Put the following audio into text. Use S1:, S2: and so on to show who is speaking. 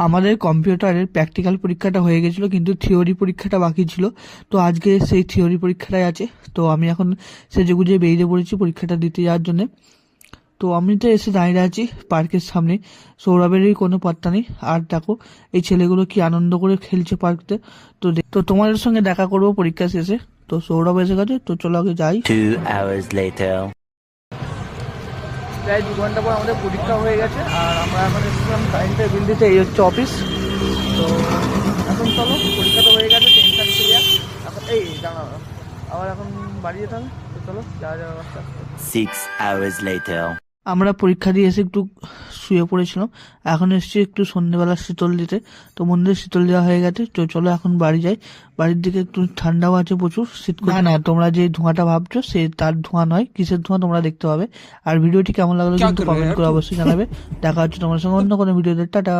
S1: আমাদের কম্পিউটারের প্র্যাকটিক্যাল পরীক্ষাটা হয়ে গেছিলো, কিন্তু থিওরি পরীক্ষাটা বাকি ছিল। তো আজকে সেই থিওরি পরীক্ষাটাই আছে। তো আমি এখন সেজেগুজে বেরিয়ে পড়েছি পরীক্ষাটা দিতে যাওয়ার জন্য। তো আমি তো এসে দাঁড়িয়ে আছি পার্কের সামনে, সৌরভেরই কোনো পাত্তা নেই। আর দেখো এই ছেলেগুলো কি আনন্দ করে খেলছে পার্কতে। তো তোমাদের সঙ্গে দেখা করবো পরীক্ষা শেষে। তো সৌরভ এসে গেছে, তো চলো আগে যাই।
S2: 2 hours later.
S1: প্রায় 2 ঘন্টা পর আমাদের পরীক্ষা হয়ে গেছে, আর আমরা এখন এসেছিলাম কারেন্টের বিল দিতে। এই হচ্ছে অফিস। তো এখন চলো, পরীক্ষা তো হয়ে গেছে, টেনশন ক্লিয়ার। এখন এই দাঁড়া, আবার এখন বাড়ি যেতে হবে। তো চলো যাওয়া যাওয়া রাস্তা।
S2: 6 hours later.
S1: আমরা পরীক্ষা দিয়ে এসে একটু শুয়ে পড়েছিলাম। এখন এসেছি একটু সন্ধ্যেবেলা শীতল দিতে। তো মন্দিরে শীতল দেওয়া হয়ে গেছে। তো চলো এখন বাড়ি যাই। বাড়ির দিকে একটু ঠান্ডাও আছে, প্রচুর শীত করছে। না, তোমরা যে ধোঁয়াটা ভাবছো সে তার ধোঁয়া নয়, কিসের ধোঁয়া তোমরা দেখতে পাবে। আর ভিডিওটি কেমন লাগলো কিন্তু কমেন্ট করে অবশ্যই জানাবে। দেখা হচ্ছে তোমার সঙ্গে অন্য কোনো ভিডিওতে। টাটা।